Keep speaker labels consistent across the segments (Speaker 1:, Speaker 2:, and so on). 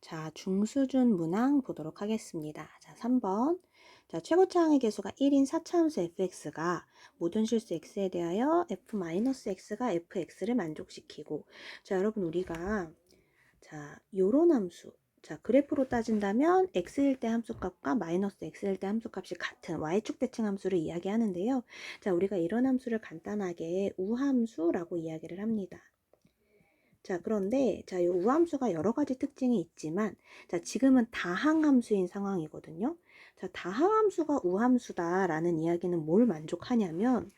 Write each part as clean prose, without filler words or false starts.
Speaker 1: 자, 중수준 문항 보도록 하겠습니다. 자, 3번. 자, 최고차항의 계수가 1인 4차함수 fx가 모든 실수 x에 대하여 f-x가 fx를 만족시키고, 자, 여러분 우리가 요런 함수, 자, 그래프로 따진다면 x일 때 함수값과 마이너스 x일 때 함수값이 같은 y축 대칭 함수를 이야기하는데요. 자, 우리가 이런 함수를 간단하게 우함수라고 이야기를 합니다. 자, 그런데 이 우함수가 여러 가지 특징이 있지만 지금은 다항함수인 상황이거든요. 자, 다항함수가 우함수다라는 이야기는 뭘 만족하냐면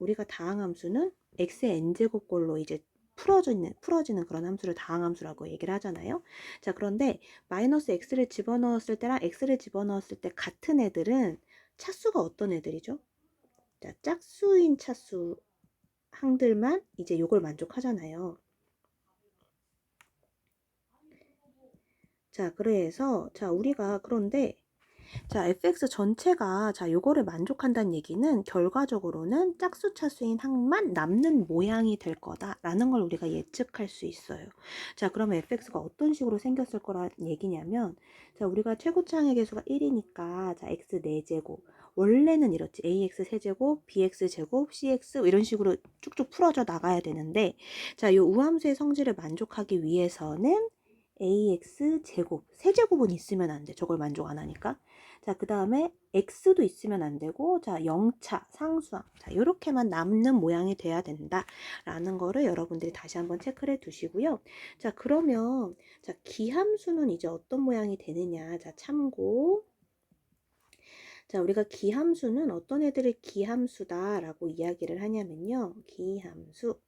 Speaker 1: 우리가 다항함수는 x의 n제곱꼴로 이제 풀어지는 그런 함수를 다항함수라고 얘기를 하잖아요. 자, 그런데 마이너스 x를 집어넣었을 때랑 x를 집어넣었을 때 같은 애들은 차수가 어떤 애들이죠? 자, 짝수인 차수 항들만 이제 요걸 만족하잖아요. 자, 그래서 우리가 그런데 fx 전체가 요거를 만족한다는 얘기는 결과적으로는 짝수 차수인 항만 남는 모양이 될 거다라는 걸 우리가 예측할 수 있어요. 자, 그러면 fx가 어떤 식으로 생겼을 거란 얘기냐면 우리가 최고차항의 계수가 1이니까 x 4제곱 원래는 이렇지. ax 세제곱, bx 제곱, cx 이런 식으로 쭉쭉 풀어져 나가야 되는데 요 우함수의 성질을 만족하기 위해서는 ax 제곱, 세제곱은 있으면 안 돼. 저걸 만족 안 하니까. 자, 그 다음에 x도 있으면 안 되고, 0차, 상수항. 요렇게만 남는 모양이 돼야 된다라는 거를 여러분들이 다시 한번 체크를 해 두시고요. 자, 그러면, 기함수는 이제 어떤 모양이 되느냐. 참고. 자, 우리가 기함수는 어떤 애들을 기함수다라고 이야기를 하냐면요. 기함수.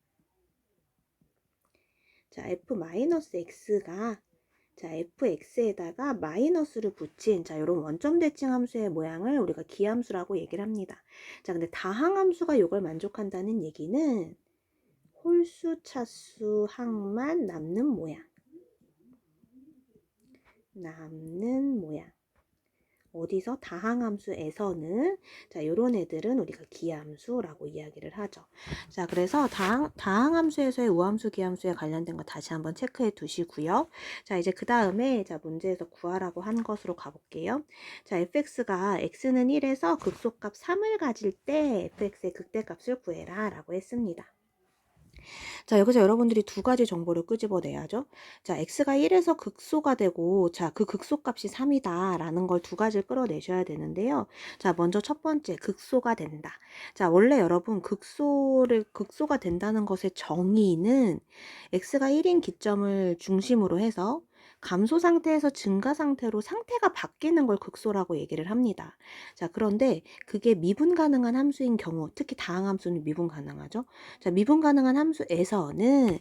Speaker 1: 자, f-x가 fx에다가 마이너스를 붙인 요런 원점 대칭 함수의 모양을 우리가 기함수라고 얘기를 합니다. 자, 근데 다항함수가 이걸 만족한다는 얘기는 홀수 차수 항만 남는 모양. 어디서? 다항함수에서는 요런 애들은 우리가 기함수라고 이야기를 하죠. 자, 그래서 다항함수에서의 우함수, 기함수에 관련된 거 다시 한번 체크해 두시고요. 자, 이제 그 다음에 문제에서 구하라고 한 것으로 가볼게요. 자, fx가 x는 1에서 극소값 3을 가질 때 fx의 극대값을 구해라 라고 했습니다. 자, 여기서 여러분들이 두 가지 정보를 끄집어내야죠. 자, x가 1에서 극소가 되고, 그 극소값이 3이다 라는 걸 두 가지를 끌어내셔야 되는데요. 자, 먼저 첫 번째, 극소가 된다. 자, 원래 여러분, 극소가 된다는 것의 정의는 x가 1인 기점을 중심으로 해서 감소 상태에서 증가 상태로 상태가 바뀌는 걸 극소라고 얘기를 합니다. 자, 그런데 그게 미분 가능한 함수인 경우, 특히 다항함수는 미분 가능하죠. 자, 미분 가능한 함수에서는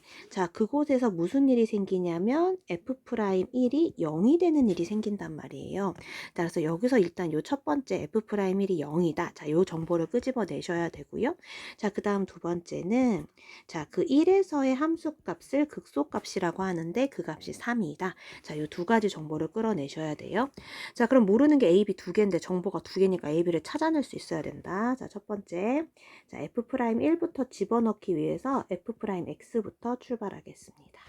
Speaker 1: 그곳에서 무슨 일이 생기냐면 f'1이 0이 되는 일이 생긴단 말이에요. 따라서 여기서 일단 요 첫 번째 f'1이 0이다. 자, 요 정보를 끄집어 내셔야 되고요. 자, 그다음 두 번째는 그 1에서의 함수값을 극소값이라고 하는데 그 값이 3이다. 자, 요 두 가지 정보를 끌어내셔야 돼요. 자, 그럼 모르는 게 A, B 두 개인데 정보가 두 개니까 A, B를 찾아낼 수 있어야 된다. 자, 첫 번째. 자, f'1부터 집어넣기 위해서 f'x부터 출발하겠습니다.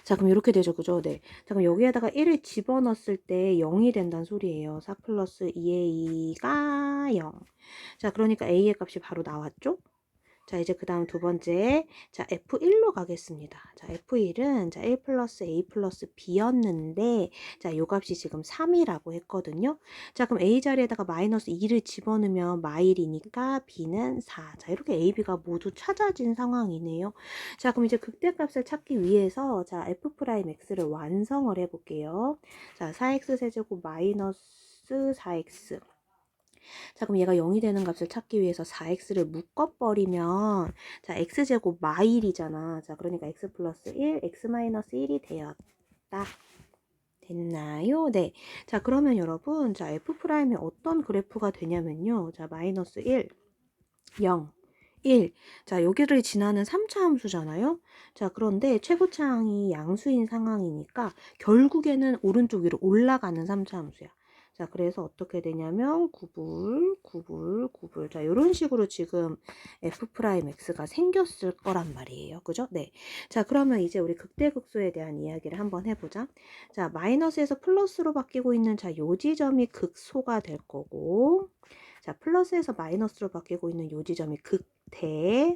Speaker 1: 자, 그럼 이렇게 되죠. 그죠? 네. 자, 그럼 여기에다가 1을 집어넣었을 때 0이 된다는 소리예요. 4 플러스 2a가 0. 자, 그러니까 a의 값이 바로 나왔죠? 자, 이제 그 다음 두 번째, F1로 가겠습니다. 자, F1은 1 플러스 A 플러스 B였는데, 요 값이 지금 3이라고 했거든요. 자, 그럼 A 자리에다가 마이너스 2를 집어넣으면 마일이니까 B는 4. 자, 이렇게 A, B가 모두 찾아진 상황이네요. 자, 그럼 이제 극대값을 찾기 위해서, F'X를 완성을 해볼게요. 자, 4X 세제곱 마이너스 4X. 자, 그럼 얘가 0이 되는 값을 찾기 위해서 4x를 묶어버리면 x제곱 마일이잖아. 자, 그러니까 x 플러스 1, x 마이너스 1이 되었다. 됐나요? 네. 자, 그러면 여러분, f'이 어떤 그래프가 되냐면요. 자, 마이너스 1, 0, 1. 자, 여기를 지나는 3차 함수잖아요. 자, 그런데 최고차항이 양수인 상황이니까 결국에는 오른쪽 위로 올라가는 3차 함수야. 자, 그래서 어떻게 되냐면 구불, 구불, 구불. 자, 이런 식으로 지금 f'x가 생겼을 거란 말이에요. 그죠? 네. 자, 그러면 이제 우리 극대극소에 대한 이야기를 한번 해보자. 자, 마이너스에서 플러스로 바뀌고 있는 자, 요 지점이 극소가 될 거고, 자, 플러스에서 마이너스로 바뀌고 있는 요 지점이 극대,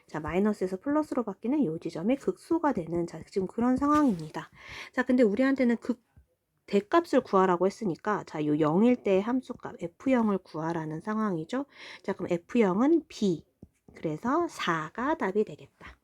Speaker 1: 자, 마이너스에서 플러스로 바뀌는 요 지점이 극소가 되는 자, 지금 그런 상황입니다. 자, 근데 우리한테는 대값을 구하라고 했으니까 자, 요 0일 때 함수값 f0을 구하라는 상황이죠. 자, 그럼 f0은 b. 그래서 4가 답이 되겠다.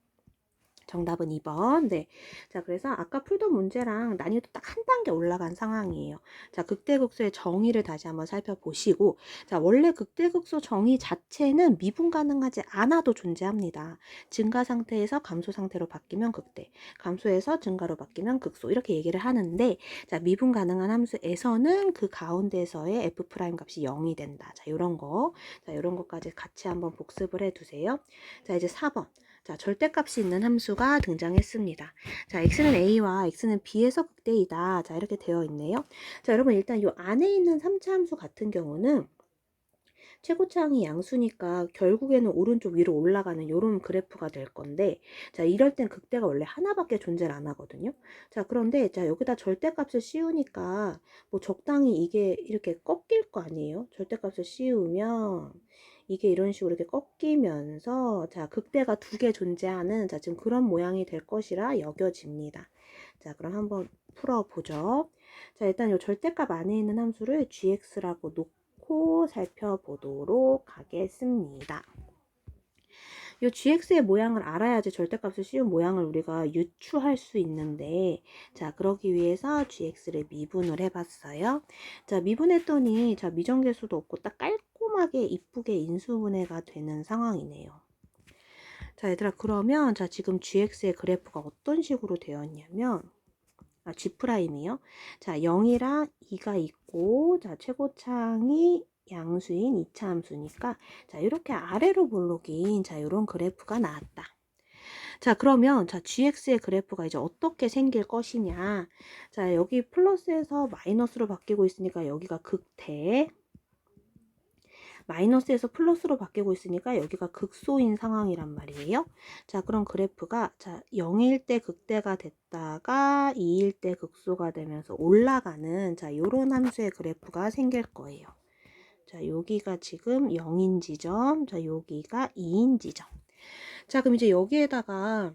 Speaker 1: 정답은 2번. 네. 자, 그래서 아까 풀던 문제랑 난이도 딱 한 단계 올라간 상황이에요. 자, 극대극소의 정의를 다시 한번 살펴보시고, 자, 원래 극대극소 정의 자체는 미분 가능하지 않아도 존재합니다. 증가 상태에서 감소 상태로 바뀌면 극대, 감소에서 증가로 바뀌면 극소, 이렇게 얘기를 하는데, 자, 미분 가능한 함수에서는 그 가운데서의 f' 값이 0이 된다. 자, 요런 거. 자, 요런 것까지 같이 한번 복습을 해 두세요. 자, 이제 4번. 자, 절대값이 있는 함수가 등장했습니다. 자, x는 a와 x는 b에서 극대이다. 자, 이렇게 되어 있네요. 자, 여러분 일단 이 안에 있는 3차 함수 같은 경우는 최고차항이 양수니까 결국에는 오른쪽 위로 올라가는 이런 그래프가 될 건데, 자, 이럴 땐 극대가 원래 하나밖에 존재를 안 하거든요. 자, 그런데 자, 여기다 절대값을 씌우니까 뭐 적당히 이게 이렇게 꺾일 거 아니에요. 절대값을 씌우면 이게 이런 식으로 이렇게 꺾이면서 자, 극대가 두 개 존재하는 자, 지금 그런 모양이 될 것이라 여겨집니다. 자, 그럼 한번 풀어보죠. 자, 일단 이 절대값 안에 있는 함수를 gx라고 놓고 살펴보도록 하겠습니다. 이 gx의 모양을 알아야지 절대값을 씌운 모양을 우리가 유추할 수 있는데, 자, 그러기 위해서 gx를 미분을 해봤어요. 자, 미분했더니 자, 미정계수도 없고 딱 깔끔하게 이쁘게 인수분해가 되는 상황이네요. 자, 얘들아, 그러면 자, 지금 gx의 그래프가 어떤 식으로 되었냐면, G'이요. 자, 0이랑 2가 있고, 자, 최고차항이 양수인 2차 함수니까, 자, 이렇게 아래로 볼록인, 자, 이런 그래프가 나왔다. 자, 그러면, 자, gx의 그래프가 이제 어떻게 생길 것이냐. 자, 여기 플러스에서 마이너스로 바뀌고 있으니까 여기가 극대, 마이너스에서 플러스로 바뀌고 있으니까 여기가 극소인 상황이란 말이에요. 자, 그럼 그래프가 자, 0일 때 극대가 됐다가 2일 때 극소가 되면서 올라가는 자, 요런 함수의 그래프가 생길 거예요. 자, 여기가 지금 0인 지점, 자, 여기가 2인 지점. 자, 그럼 이제 여기에다가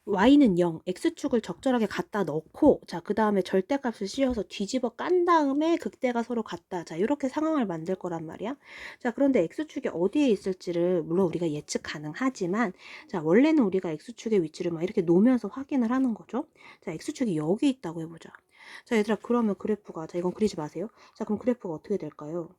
Speaker 1: y는 0, x축을 적절하게 갖다 넣고, 자, 그 다음에 절대값을 씌워서 뒤집어 깐 다음에 극대가 서로 같다. 자, 이렇게 상황을 만들 거란 말이야. 자, 그런데 x축이 어디에 있을지를 물론 우리가 예측 가능하지만, 자, 원래는 우리가 x축의 위치를 막 이렇게 놓으면서 확인을 하는 거죠. 자, x축이 여기 있다고 해보자. 자, 얘들아, 그러면 그래프가, 자, 이건 그리지 마세요. 자, 그럼 그래프가 어떻게 될까요?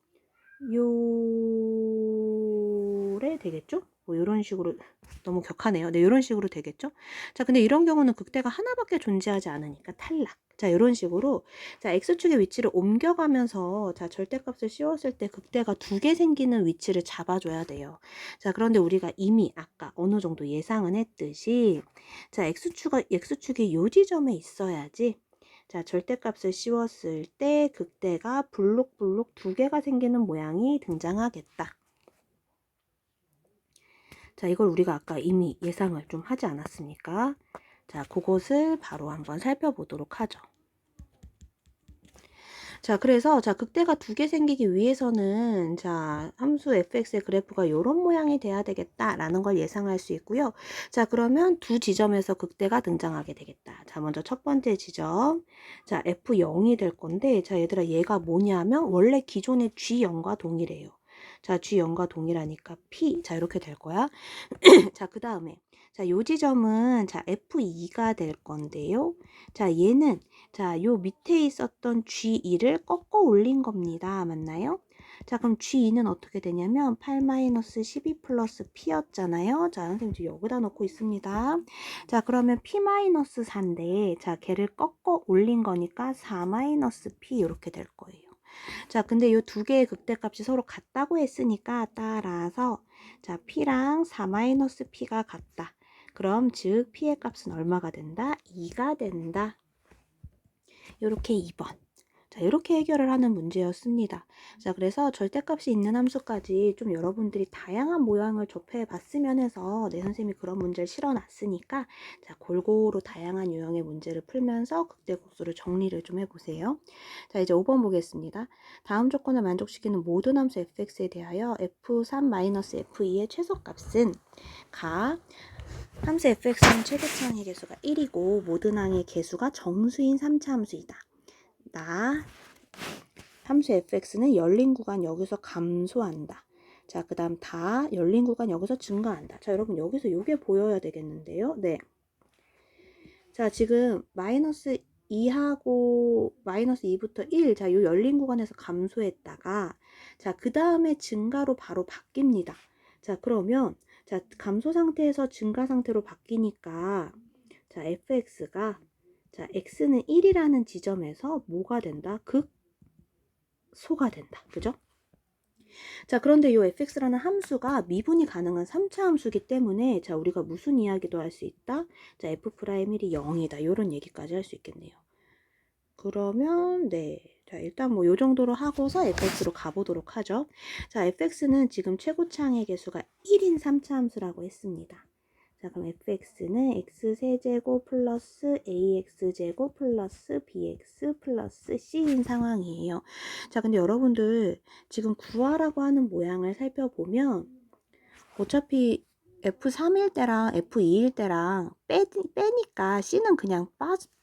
Speaker 1: 요래 되겠죠? 뭐 이런 식으로 너무 격하네요. 네, 이런 식으로 되겠죠? 자, 근데 이런 경우는 극대가 하나밖에 존재하지 않으니까 탈락. 자, 이런 식으로 자, x축의 위치를 옮겨가면서 자, 절대값을 씌웠을 때 극대가 두 개 생기는 위치를 잡아줘야 돼요. 자, 그런데 우리가 이미 아까 어느 정도 예상은 했듯이 자, x축이 요 지점에 있어야지 자, 절대값을 씌웠을 때 극대가 블록블록 두 개가 생기는 모양이 등장하겠다. 자, 이걸 우리가 아까 이미 예상을 좀 하지 않았습니까? 자, 그것을 바로 한번 살펴보도록 하죠. 자, 그래서 자, 극대가 두 개 생기기 위해서는 자, 함수 fx의 그래프가 이런 모양이 돼야 되겠다라는 걸 예상할 수 있고요. 자, 그러면 두 지점에서 극대가 등장하게 되겠다. 자, 먼저 첫 번째 지점. 자, f0이 될 건데 자, 얘들아, 얘가 뭐냐면 원래 기존의 g0과 동일해요. 자, g0과 동일하니까 p. 자, 이렇게 될 거야. 자, 그 다음에 자, 요 지점은 자, f2가 될 건데요. 자, 얘는 자, 요 밑에 있었던 G2를 꺾어 올린 겁니다. 맞나요? 자, 그럼 G2는 어떻게 되냐면 8-12 플러스 P였잖아요. 자, 선생님 지금 여기다 놓고 있습니다. 자, 그러면 P-4인데 자, 걔를 꺾어 올린 거니까 4-P 이렇게 될 거예요. 자, 근데 요 두 개의 극대값이 서로 같다고 했으니까 따라서 자, P랑 4-P가 같다. 그럼 즉 P의 값은 얼마가 된다? 2가 된다. 요렇게 2번. 자, 이렇게 해결을 하는 문제였습니다. 자, 그래서 절대값이 있는 함수까지 좀 여러분들이 다양한 모양을 접해 봤으면 해서 내 선생님이 그런 문제를 실어놨으니까 자, 골고루 다양한 유형의 문제를 풀면서 극대국수를 정리를 좀 해보세요. 자, 이제 5번 보겠습니다. 다음 조건을 만족시키는 모든 함수 fx에 대하여 f3-f2의 최소값은 가 함수 fx는 최고차항의 개수가 1이고 모든 항의 개수가 정수인 3차 함수이다. 나 함수 fx는 열린 구간 여기서 감소한다. 자, 그 다음 다 열린 구간 여기서 증가한다. 자, 여러분 여기서 이게 보여야 되겠는데요. 네. 자, 지금 마이너스 2하고 마이너스 2부터 1. 자, 요 열린 구간에서 감소했다가 자, 그 다음에 증가로 바로 바뀝니다. 자, 그러면 자, 감소 상태에서 증가 상태로 바뀌니까 자, fx가 자, x는 1이라는 지점에서 뭐가 된다? 극소가 된다. 그죠? 자, 그런데 이 fx라는 함수가 미분이 가능한 3차 함수이기 때문에 자, 우리가 무슨 이야기도 할 수 있다? 자, f'1이 0이다. 이런 얘기까지 할 수 있겠네요. 그러면 네. 자, 일단 뭐 요 정도로 하고서 fx로 가보도록 하죠. 자, fx는 지금 최고차항의 개수가 1인 3차 함수라고 했습니다. 자, 그럼 fx는 x세제곱 플러스 ax제곱 플러스 bx 플러스 c인 상황이에요. 자, 근데 여러분들 지금 구하라고 하는 모양을 살펴보면 어차피 F3일 때랑 F2일 때랑 빼니까 C는 그냥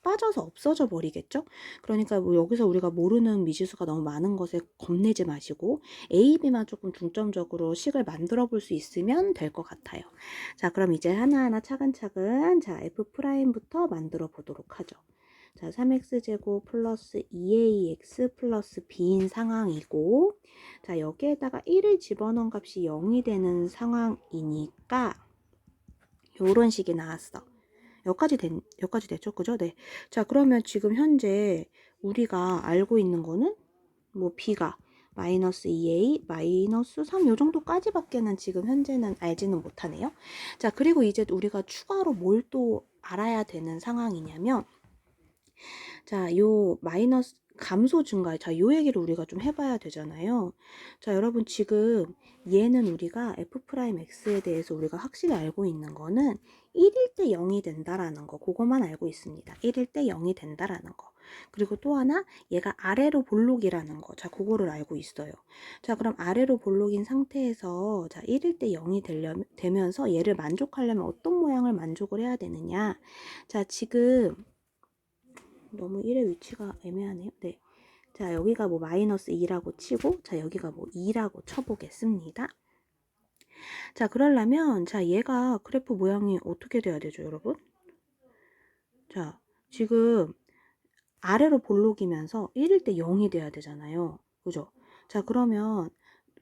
Speaker 1: 빠져서 없어져 버리겠죠? 그러니까 뭐 여기서 우리가 모르는 미지수가 너무 많은 것에 겁내지 마시고 A, B만 조금 중점적으로 식을 만들어 볼 수 있으면 될 것 같아요. 자, 그럼 이제 하나하나 차근차근 자, F'부터 만들어 보도록 하죠. 자, 3x제곱 플러스 2ax 플러스 b인 상황이고 자, 여기에다가 1을 집어넣은 값이 0이 되는 상황이니까 요런 식이 나왔어. 여기까지 됐죠? 그죠? 네. 자, 그러면 지금 현재 우리가 알고 있는 거는 뭐 b가 마이너스 2a, 마이너스 3 요 정도까지밖에는 지금 현재는 알지는 못하네요. 자, 그리고 이제 우리가 추가로 뭘 또 알아야 되는 상황이냐면 자, 요 마이너스 감소 증가, 자, 요 얘기를 우리가 좀 해봐야 되잖아요. 자, 여러분 지금 얘는 우리가 f'x에 대해서 우리가 확실히 알고 있는 거는 1일 때 0이 된다라는 거, 그것만 알고 있습니다. 1일 때 0이 된다라는 거. 그리고 또 하나, 얘가 아래로 볼록이라는 거, 자, 그거를 알고 있어요. 자, 그럼 아래로 볼록인 상태에서 자, 1일 때 0이 되면서 얘를 만족하려면 어떤 모양을 만족을 해야 되느냐. 자, 지금 너무 1의 위치가 애매하네요. 네. 자, 여기가 뭐 마이너스 2라고 치고, 자, 여기가 뭐 2라고 쳐보겠습니다. 자, 그러려면, 자, 얘가 그래프 모양이 어떻게 돼야 되죠, 여러분? 자, 지금 아래로 볼록이면서 1일 때 0이 돼야 되잖아요. 그죠? 자, 그러면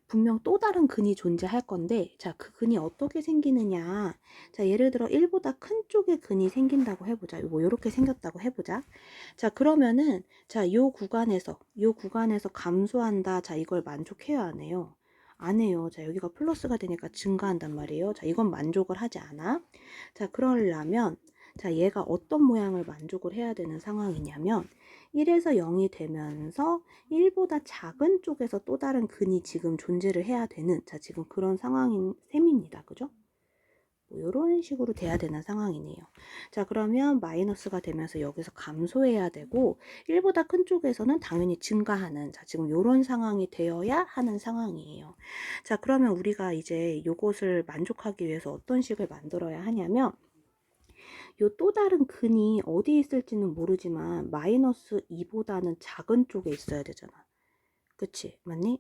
Speaker 1: 분명 또 다른 근이 존재할 건데 자, 그 근이 어떻게 생기느냐. 자, 예를 들어 1보다 큰 쪽의 근이 생긴다고 해보자. 뭐 이렇게 생겼다고 해보자. 자, 그러면은 자, 요 구간에서 감소한다. 자, 이걸 만족해요, 안 해요? 안 해요. 자, 여기가 플러스가 되니까 증가한단 말이에요. 자, 이건 만족을 하지 않아. 자, 그러려면 자, 얘가 어떤 모양을 만족을 해야 되는 상황이냐면 1에서 0이 되면서 1보다 작은 쪽에서 또 다른 근이 지금 존재를 해야 되는 자, 지금 그런 상황인 셈입니다. 그죠? 뭐 이런 식으로 돼야 되는 상황이네요. 자, 그러면 마이너스가 되면서 여기서 감소해야 되고 1보다 큰 쪽에서는 당연히 증가하는 자, 지금 이런 상황이 되어야 하는 상황이에요. 자, 그러면 우리가 이제 이것을 만족하기 위해서 어떤 식을 만들어야 하냐면 요 또 다른 근이 어디 있을지는 모르지만 마이너스 2보다는 작은 쪽에 있어야 되잖아. 그치? 맞니?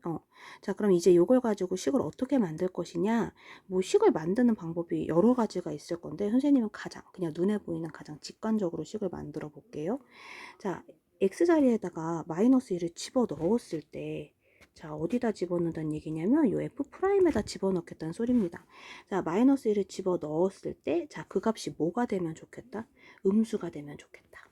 Speaker 1: 자, 그럼 이제 요걸 가지고 식을 어떻게 만들 것이냐? 뭐 식을 만드는 방법이 여러 가지가 있을 건데 선생님은 그냥 눈에 보이는 가장 직관적으로 식을 만들어 볼게요. 자, x자리에다가 마이너스 1을 집어 넣었을 때 자, 어디다 집어넣는다는 얘기냐면 요 f'에다 집어넣겠다는 소리입니다. 자, 마이너스 1을 집어 넣었을 때 자, 그 값이 뭐가 되면 좋겠다? 음수가 되면 좋겠다.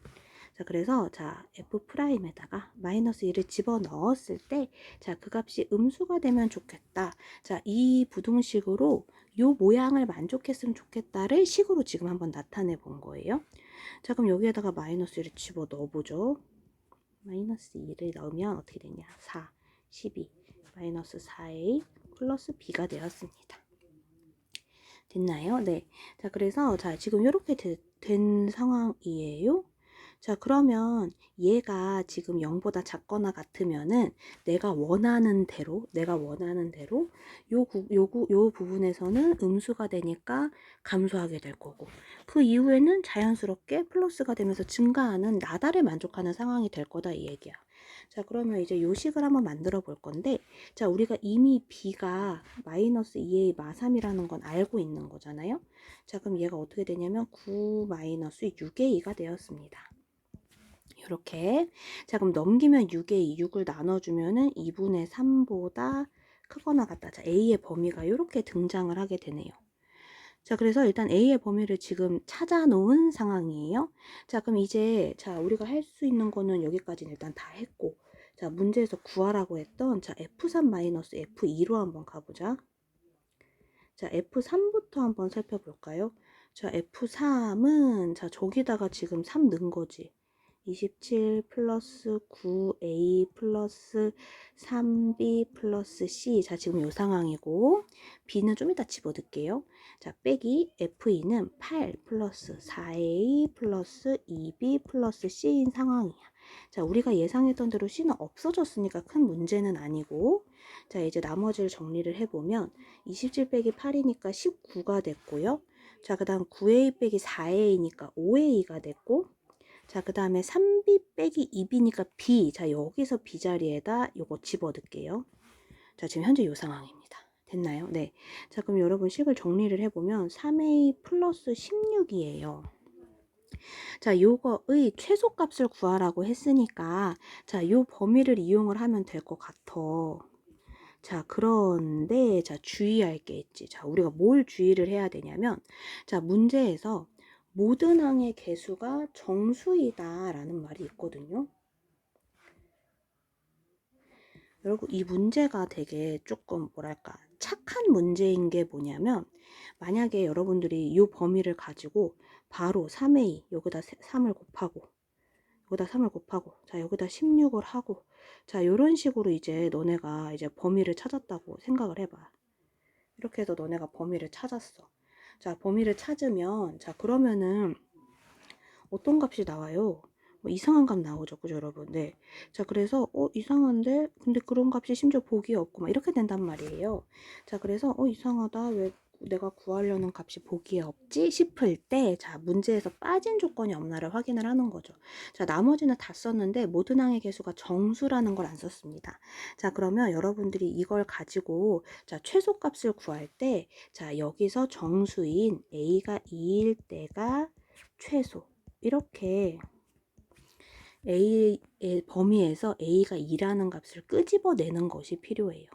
Speaker 1: 자, 그래서 자, f'에다가 마이너스 1을 집어 넣었을 때 자, 그 값이 음수가 되면 좋겠다. 자, 이 부등식으로 요 모양을 만족했으면 좋겠다를 식으로 지금 한번 나타내 본 거예요. 자, 그럼 여기에다가 마이너스 1을 집어 넣어보죠. 마이너스 2를 넣으면 어떻게 되냐? 4, 12, 마이너스 4a 플러스 b가 되었습니다. 됐나요? 네. 자, 그래서 자, 지금 이렇게 된 상황이에요. 자, 그러면 얘가 지금 0보다 작거나 같으면은 내가 원하는 대로 요 부분에서는 음수가 되니까 감소하게 될 거고, 그 이후에는 자연스럽게 플러스가 되면서 증가하는 나달에 만족하는 상황이 될 거다 이 얘기야. 자, 그러면 이제 요식을 한번 만들어 볼 건데, 자, 우리가 이미 b가 마이너스 2a 마3이라는 건 알고 있는 거잖아요. 자, 그럼 얘가 어떻게 되냐면 9 마이너스 6a가 되었습니다. 이렇게. 자, 그럼 넘기면 6에 6을 나눠주면은 2분의 3보다 크거나 같다. 자, a의 범위가 이렇게 등장을 하게 되네요. 자, 그래서 일단 a의 범위를 지금 찾아 놓은 상황이에요. 자, 그럼 이제 자, 우리가 할 수 있는 거는 여기까지는 일단 다 했고, 자, 문제에서 구하라고 했던 자, F3-F2로 한번 가보자. 자, F3부터 한번 살펴볼까요? 자, F3은 자, 저기다가 지금 3 넣은 거지. 27 플러스 9a 플러스 3b 플러스 c. 자, 지금 요 상황이고, b는 좀 이따 집어넣을게요. 자, 빼기 f2는 8 플러스 4a 플러스 2b 플러스 c인 상황이야. 자, 우리가 예상했던 대로 c는 없어졌으니까 큰 문제는 아니고, 자, 이제 나머지를 정리를 해보면 27 빼기 8이니까 19가 됐고요. 자, 그 다음 9a 빼기 4a니까 5a가 됐고, 자, 그 다음에 3b 빼기 2b니까 b. 자, 여기서 b 자리에다 요거 집어넣을게요. 자, 지금 현재 요 상황입니다. 됐나요? 네. 자, 그럼 여러분 식을 정리를 해보면 3a 플러스 16이에요. 자, 요거의 최소값을 구하라고 했으니까, 자, 요 범위를 이용을 하면 될 것 같아. 자, 그런데, 자, 주의할 게 있지. 자, 우리가 뭘 주의를 해야 되냐면, 자, 문제에서 모든 항의 개수가 정수이다 라는 말이 있거든요. 여러분, 이 문제가 되게 조금 뭐랄까 착한 문제인 게 뭐냐면, 만약에 여러분들이 이 범위를 가지고 바로 3a 여기다 3을 곱하고, 여기다 3을 곱하고, 자, 여기다 16을 하고, 자, 요런 식으로 이제 너네가 이제 범위를 찾았다고 생각을 해봐. 이렇게 해서 너네가 범위를 찾았어. 자, 범위를 찾으면, 자, 그러면은 어떤 값이 나와요? 뭐 이상한 값 나오죠, 그죠, 여러분? 네. 자, 그래서 이상한데, 근데 그런 값이 심지어 보기에 없고 막 이렇게 된단 말이에요. 자, 그래서 이상하다, 왜 내가 구하려는 값이 보기에 없지 싶을 때, 자, 문제에서 빠진 조건이 없나를 확인을 하는 거죠. 자, 나머지는 다 썼는데 모든 항의 개수가 정수라는 걸 안 썼습니다. 자, 그러면 여러분들이 이걸 가지고 자, 최소값을 구할 때, 자, 여기서 정수인 a가 2일 때가 최소. 이렇게 A의 범위에서 A가 2라는 값을 끄집어내는 것이 필요해요.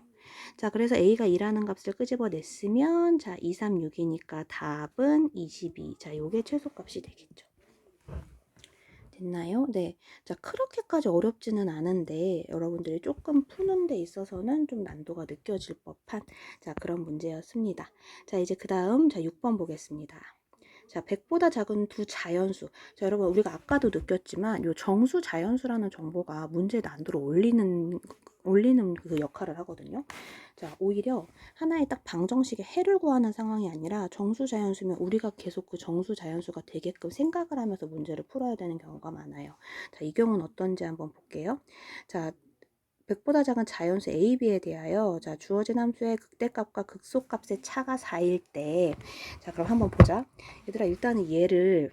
Speaker 1: 자, 그래서 A가 2라는 값을 끄집어냈으면, 자, 2, 3, 6이니까 답은 22. 자, 요게 최소값이 되겠죠. 됐나요? 네. 자, 그렇게까지 어렵지는 않은데, 여러분들이 조금 푸는 데 있어서는 좀 난도가 느껴질 법한, 자, 그런 문제였습니다. 자, 이제 그 다음, 자, 6번 보겠습니다. 자, 100보다 작은 두 자연수. 자, 여러분, 우리가 아까도 느꼈지만, 요 정수 자연수라는 정보가 문제 난도를 올리는 그 역할을 하거든요. 자, 오히려 하나의 딱 방정식의 해를 구하는 상황이 아니라 정수 자연수면 우리가 계속 그 정수 자연수가 되게끔 생각을 하면서 문제를 풀어야 되는 경우가 많아요. 자, 이 경우는 어떤지 한번 볼게요. 자, 100보다 작은 자연수 a, b에 대하여 자, 주어진 함수의 극대값과 극소값의 차가 4일 때, 자, 그럼 한번 보자. 얘들아, 일단은 얘를,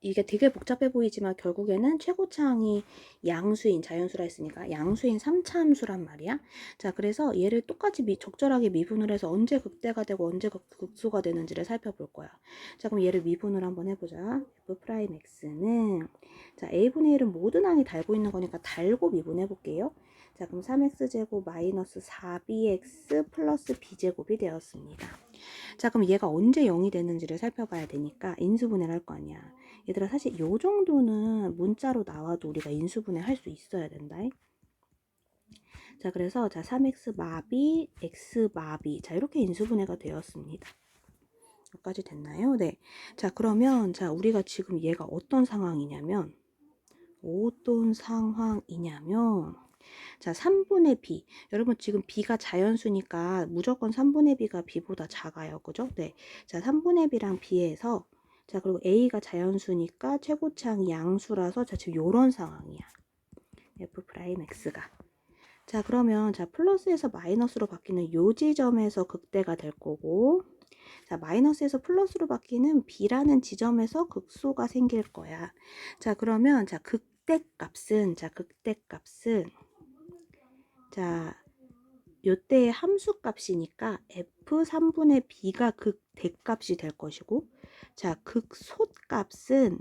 Speaker 1: 이게 되게 복잡해 보이지만 결국에는 최고차항이 양수인 자연수라 했으니까 양수인 3차 함수란 말이야. 자, 그래서 얘를 똑같이 적절하게 미분을 해서 언제 극대가 되고 언제 극소가 되는지를 살펴볼 거야. 자, 그럼 얘를 미분을 한번 해보자. f'x는 자, a분의 1은 모든 항이 달고 있는 거니까 달고 미분해 볼게요. 자, 그럼 3x제곱 마이너스 4bx 플러스 b제곱이 되었습니다. 자, 그럼 얘가 언제 0이 되는지를 살펴봐야 되니까 인수분해를 할 거 아니야. 얘들아, 사실 요 정도는 문자로 나와도 우리가 인수분해 할 수 있어야 된다. 자, 그래서 자, 3x 마비 x 마비, 자, 이렇게 인수분해가 되었습니다. 여기까지 됐나요? 네. 자, 그러면 자, 우리가 지금 얘가 어떤 상황이냐면 어떤 상황이냐면 자, 3분의 b. 여러분 지금 b가 자연수니까 무조건 3분의 b가 b보다 작아요. 그죠? 네. 자, 3분의 b랑 b에서 자, 그리고 a가 자연수니까 최고차항이 양수라서 자, 지금 요런 상황이야. f'x가. 자, 그러면 자, 플러스에서 마이너스로 바뀌는 요 지점에서 극대가 될 거고 자, 마이너스에서 플러스로 바뀌는 b라는 지점에서 극소가 생길 거야. 자, 그러면 자, 극대값은 자, 요때의 함수값이니까 f3분의 b가 극대값이 될 것이고 자, 극소값은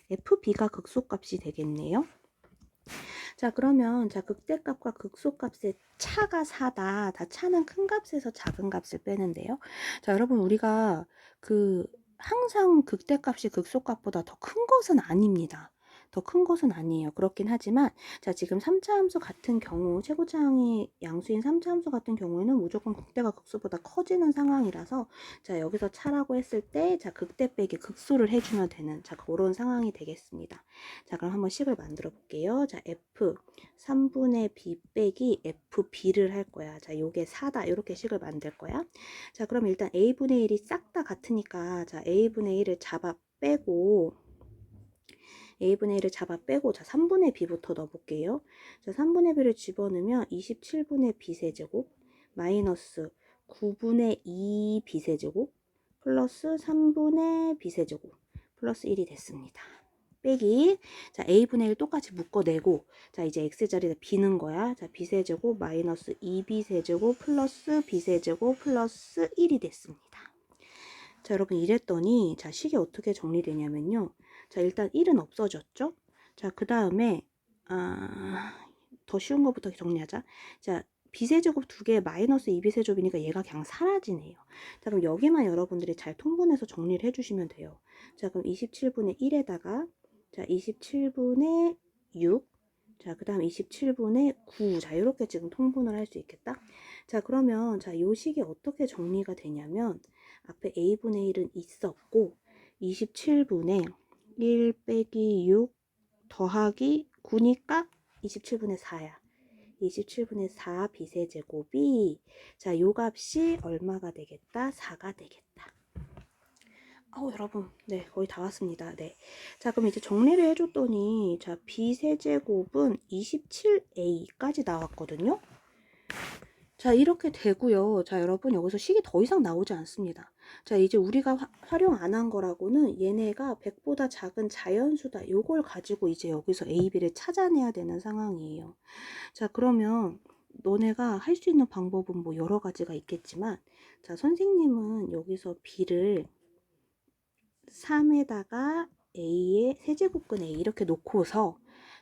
Speaker 1: fb가 극소값이 되겠네요. 자, 그러면 자, 극대값과 극소값의 차가 4다. 다 차는 큰 값에서 작은 값을 빼는데요. 자, 여러분 우리가 항상 극대값이 극소값보다 더 큰 것은 아닙니다. 더 큰 것은 아니에요. 그렇긴 하지만 자, 지금 3차 함수 같은 경우 최고차항이 양수인 3차 함수 같은 경우에는 무조건 극대가 극소보다 커지는 상황이라서 자, 여기서 차라고 했을 때 자, 극대 빼기 극소를 해주면 되는 자, 그런 상황이 되겠습니다. 자, 그럼 한번 식을 만들어 볼게요. 자, f 3분의 b 빼기 fb를 할 거야. 자, 요게 4다. 이렇게 식을 만들 거야. 자, 그럼 일단 a분의 1이 싹 다 같으니까 자, a분의 1을 잡아 빼고 자, 3분의 b부터 넣어볼게요. 자, 3분의 b를 집어넣으면 27분의 b세제곱 마이너스 9분의 2 b세제곱 플러스 3분의 b세제곱 플러스 1이 됐습니다. 빼기 자, a분의 1 똑같이 묶어내고 자, 이제 x자리에다 b는 거야. 자, b세제곱 마이너스 2b세제곱 플러스 b세제곱 플러스 1이 됐습니다. 자, 여러분 이랬더니 자, 식이 어떻게 정리되냐면요. 자, 일단 1은 없어졌죠. 자, 그 다음에 더 쉬운 것부터 정리하자. 자, b세제곱 2개 마이너스 2b세제곱이니까 얘가 그냥 사라지네요. 자, 그럼 여기만 여러분들이 잘 통분해서 정리를 해주시면 돼요. 자, 그럼 27분의 1에다가 자, 27분의 6 자, 그 다음 27분의 9 자, 이렇게 지금 통분을 할 수 있겠다. 자, 그러면 자, 요 식이 어떻게 정리가 되냐면 앞에 a분의 1은 있었고 27분의 1 빼기 6 더하기 9니까 27분의 4야. 27분의 4 b세제곱이 자, 요 값이 얼마가 되겠다? 4가 되겠다. 여러분, 네, 거의 다 왔습니다. 네. 자, 그럼 이제 정리를 해줬더니, 자, b세제곱은 27a까지 나왔거든요. 자, 이렇게 되고요. 자, 여러분, 여기서 식이 더 이상 나오지 않습니다. 자, 이제 우리가 활용 안 한 거라고는 얘네가 100보다 작은 자연수다. 요걸 가지고 이제 여기서 a, b를 찾아내야 되는 상황이에요. 자, 그러면 너네가 할 수 있는 방법은 뭐 여러 가지가 있겠지만, 자, 선생님은 여기서 b를 3에다가 a의 세제곱근 a 이렇게 놓고서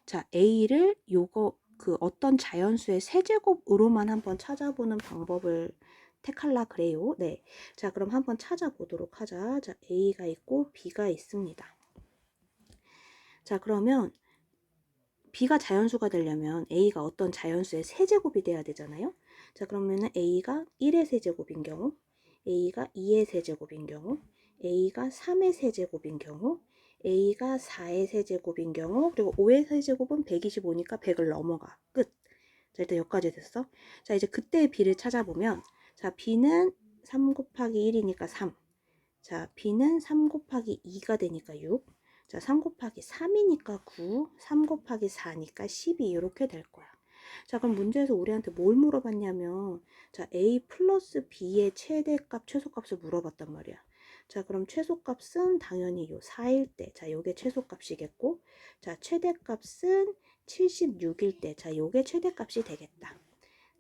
Speaker 1: 자, a를 요거 어떤 자연수의 세제곱으로만 한번 찾아보는 방법을 택할라 그래요. 네. 자, 그럼 한번 찾아보도록 하자. 자, a가 있고 b가 있습니다. 자, 그러면 b가 자연수가 되려면 a가 어떤 자연수의 세제곱이 돼야 되잖아요. 자, 그러면은 a가 1의 세제곱인 경우, a가 2의 세제곱인 경우, a가 3의 세제곱인 경우, a가 4의 세제곱인 경우, 그리고 5의 세제곱은 125니까 100을 넘어가. 끝. 자, 일단 여기까지 됐어. 자, 이제 그때의 b를 찾아보면 자, b는 3 곱하기 1이니까 3. 자, b는 3 곱하기 2가 되니까 6. 자, 3 곱하기 3이니까 9, 3 곱하기 4니까 12 이렇게 될 거야. 자, 그럼 문제에서 우리한테 뭘 물어봤냐면 자, a 플러스 b의 최대값, 최소값을 물어봤단 말이야. 자, 그럼 최소값은 당연히 요 4일 때, 자, 요게 최소값이겠고 자, 최대값은 76일 때, 자, 요게 최대값이 되겠다.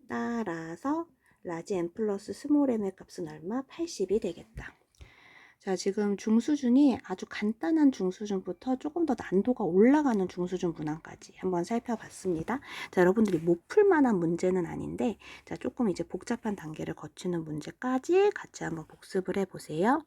Speaker 1: 따라서 라지 n 플러스 스몰 m의 값은 얼마? 80이 되겠다. 자, 지금 중수준이 아주 간단한 중수준부터 조금 더 난도가 올라가는 중수준 문항까지 한번 살펴봤습니다. 자, 여러분들이 못 풀만한 문제는 아닌데, 자, 조금 이제 복잡한 단계를 거치는 문제까지 같이 한번 복습을 해보세요.